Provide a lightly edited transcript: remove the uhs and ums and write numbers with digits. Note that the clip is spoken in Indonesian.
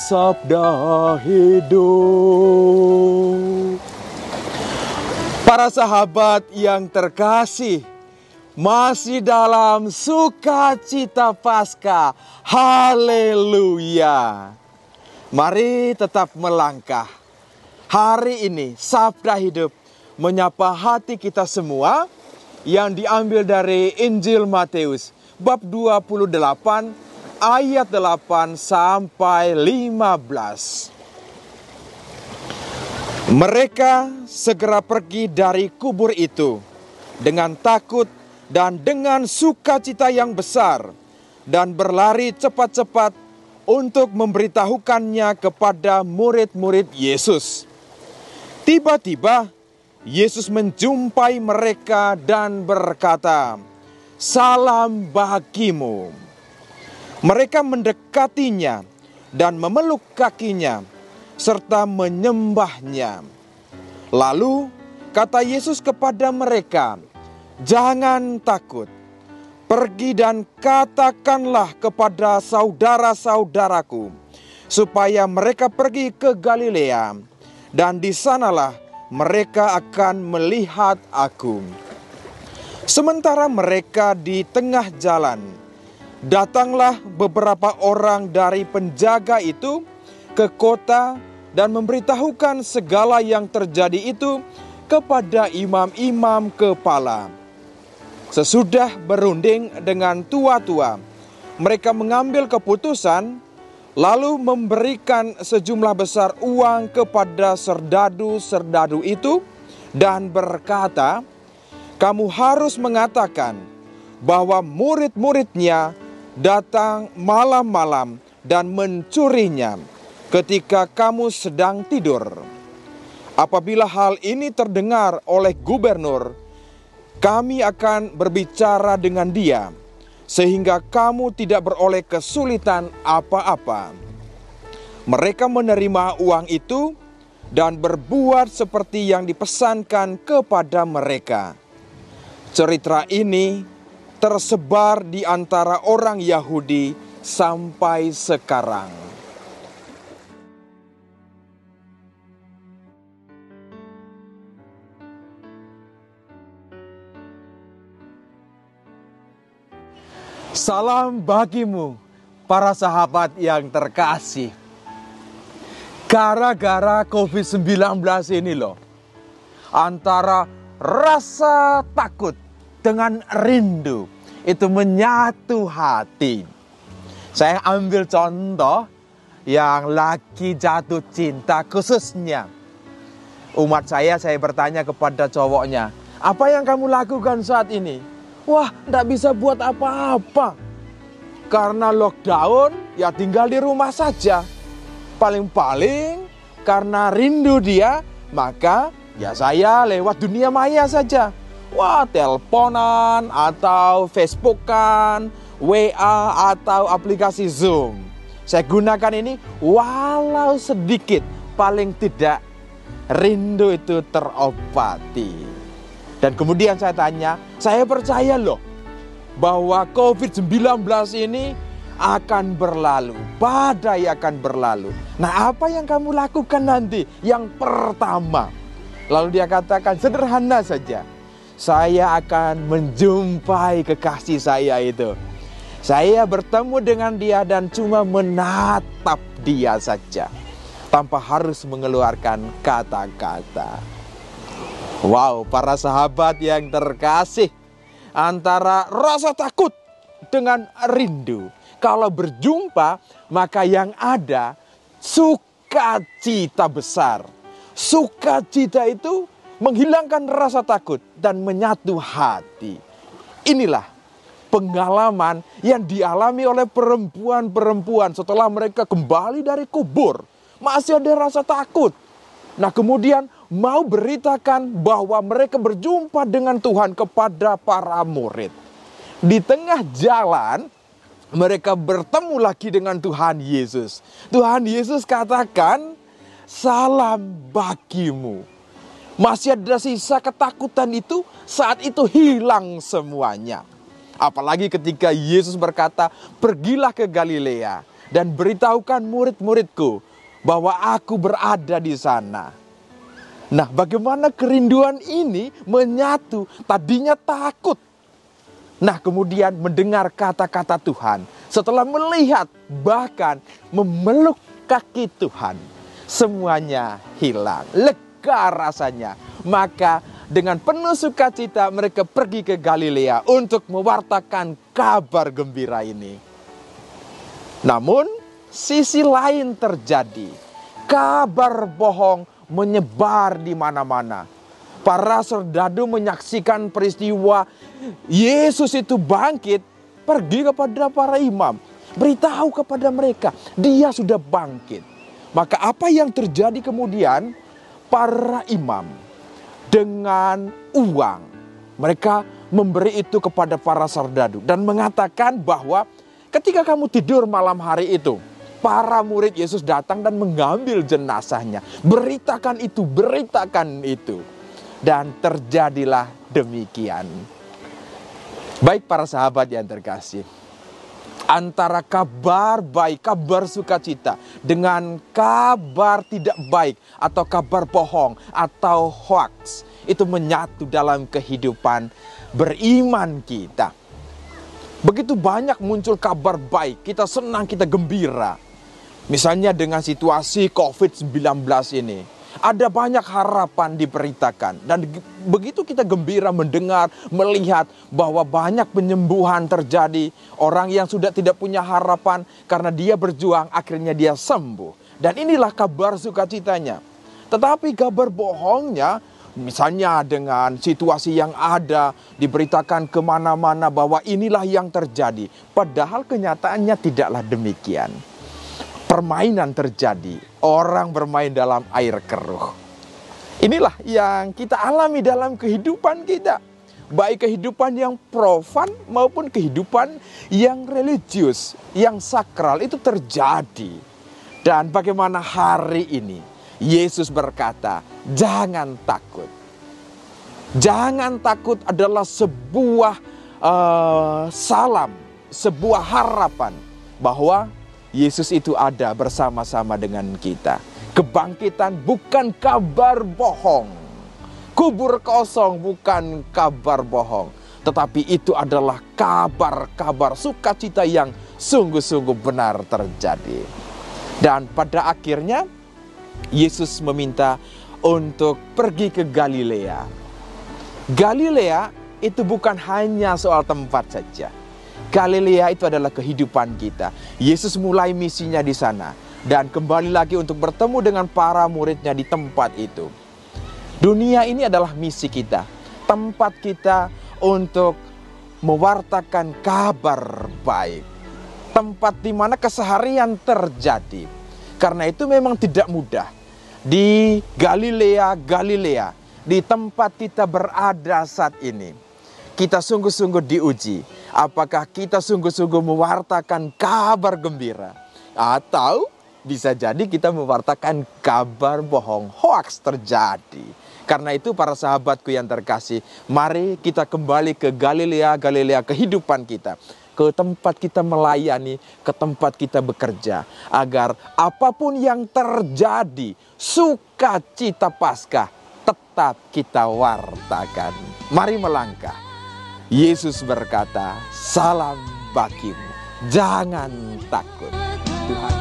sabda hidup. Para sahabat yang terkasih, masih dalam sukacita Paskah. Haleluya. Mari tetap melangkah. Hari ini sabda hidup menyapa hati kita semua yang diambil dari Injil Matius bab 28 ayat 8 sampai 15. Mereka segera pergi dari kubur itu dengan takut dan dengan sukacita yang besar, dan berlari cepat-cepat untuk memberitahukannya kepada murid-murid Yesus. Tiba-tiba Yesus menjumpai mereka dan berkata, "Salam bagimu." Mereka mendekatinya dan memeluk kakinya serta menyembahnya. Lalu kata Yesus kepada mereka, "Jangan takut. Pergi dan katakanlah kepada saudara-saudaraku supaya mereka pergi ke Galilea, dan di sanalah mereka akan melihat Aku." Sementara mereka di tengah jalan, datanglah beberapa orang dari penjaga itu ke kota dan memberitahukan segala yang terjadi itu kepada imam-imam kepala. Sesudah berunding dengan tua-tua, mereka mengambil keputusan lalu memberikan sejumlah besar uang kepada serdadu-serdadu itu dan berkata, "Kamu harus mengatakan bahwa murid-muridnya datang malam-malam dan mencurinya ketika kamu sedang tidur. Apabila hal ini terdengar oleh gubernur, kami akan berbicara dengan dia, sehingga kamu tidak beroleh kesulitan apa-apa." Mereka menerima uang itu dan berbuat seperti yang dipesankan kepada mereka. Cerita ini tersebar di antara orang Yahudi sampai sekarang. Salam bagimu, para sahabat yang terkasih. Gara-gara COVID-19 ini loh, antara rasa takut dengan rindu itu menyatu hati. Saya ambil contoh yang lagi jatuh cinta, khususnya umat saya bertanya kepada cowoknya, "Apa yang kamu lakukan saat ini?" "Wah, enggak bisa buat apa-apa. Karena lockdown, ya tinggal di rumah saja. Paling-paling karena rindu dia, maka ya saya lewat dunia maya saja. Wah, teleponan atau Facebookan, WA atau aplikasi Zoom. Saya gunakan ini walau sedikit, paling tidak rindu itu terobati." Dan kemudian saya tanya, "Saya percaya loh bahwa COVID-19 ini akan berlalu, badai akan berlalu. Nah, apa yang kamu lakukan nanti?" Yang pertama, lalu dia katakan, sederhana saja, "Saya akan menjumpai kekasih saya itu. Saya bertemu dengan dia dan cuma menatap dia saja, tanpa harus mengeluarkan kata-kata." Wow, para sahabat yang terkasih, antara rasa takut dengan rindu, kalau berjumpa maka yang ada sukacita besar. Sukacita itu menghilangkan rasa takut dan menyatu hati. Inilah pengalaman yang dialami oleh perempuan-perempuan setelah mereka kembali dari kubur. Masih ada rasa takut. Nah, kemudian mau beritakan bahwa mereka berjumpa dengan Tuhan kepada para murid. Di tengah jalan, mereka bertemu lagi dengan Tuhan Yesus. Tuhan Yesus katakan, "Salam bagimu." Masih ada sisa ketakutan itu, saat itu hilang semuanya. Apalagi ketika Yesus berkata, "Pergilah ke Galilea, dan beritahukan murid-muridku bahwa aku berada di sana. Nah, bagaimana kerinduan ini menyatu, tadinya takut. Nah, kemudian mendengar kata-kata Tuhan. Setelah melihat, bahkan memeluk kaki Tuhan, semuanya hilang, lega rasanya. Maka dengan penuh sukacita mereka pergi ke Galilea untuk mewartakan kabar gembira ini. Namun, sisi lain terjadi. Kabar bohong menyebar di mana-mana. Para serdadu menyaksikan peristiwa Yesus itu bangkit, pergi kepada para imam, beritahu kepada mereka, dia sudah bangkit. Maka apa yang terjadi kemudian? Para imam dengan uang, mereka memberi itu kepada para serdadu dan mengatakan bahwa ketika kamu tidur malam hari itu, para murid Yesus datang dan mengambil jenazahnya. Beritakan itu, beritakan itu. Dan terjadilah demikian. Baik para sahabat yang terkasih, antara kabar baik, kabar sukacita dengan kabar tidak baik atau kabar bohong atau hoax, itu menyatu dalam kehidupan beriman kita. Begitu banyak muncul kabar baik, kita senang, kita gembira. Misalnya dengan situasi COVID-19 ini, ada banyak harapan diberitakan. Dan begitu kita gembira mendengar, melihat bahwa banyak penyembuhan terjadi. Orang yang sudah tidak punya harapan karena dia berjuang, akhirnya dia sembuh. Dan inilah kabar sukacitanya. Tetapi kabar bohongnya, misalnya dengan situasi yang ada, diberitakan kemana-mana bahwa inilah yang terjadi. Padahal kenyataannya tidaklah demikian. Permainan terjadi, orang bermain dalam air keruh. Inilah yang kita alami dalam kehidupan kita. Baik kehidupan yang profan maupun kehidupan yang religius, yang sakral, itu terjadi. Dan bagaimana hari ini Yesus berkata, jangan takut. Jangan takut adalah sebuah salam, sebuah harapan bahwa Yesus itu ada bersama-sama dengan kita. Kebangkitan bukan kabar bohong. Kubur kosong bukan kabar bohong. Tetapi itu adalah kabar-kabar sukacita yang sungguh-sungguh benar terjadi. Dan pada akhirnya Yesus meminta untuk pergi ke Galilea. Galilea itu bukan hanya soal tempat saja. Galilea itu adalah kehidupan kita. Yesus mulai misinya di sana dan kembali lagi untuk bertemu dengan para muridnya di tempat itu. Dunia ini adalah misi kita, tempat kita untuk mewartakan kabar baik, tempat di mana keseharian terjadi. Karena itu memang tidak mudah. Di Galilea, di tempat kita berada saat ini, kita sungguh-sungguh diuji. Apakah kita sungguh-sungguh mewartakan kabar gembira? Atau bisa jadi kita mewartakan kabar bohong, hoaks terjadi. Karena itu para sahabatku yang terkasih, mari kita kembali ke Galilea kehidupan kita. Ke tempat kita melayani, ke tempat kita bekerja. Agar apapun yang terjadi, sukacita Paskah tetap kita wartakan. Mari melangkah. Yesus berkata, salam bagimu, jangan takut. Tuhan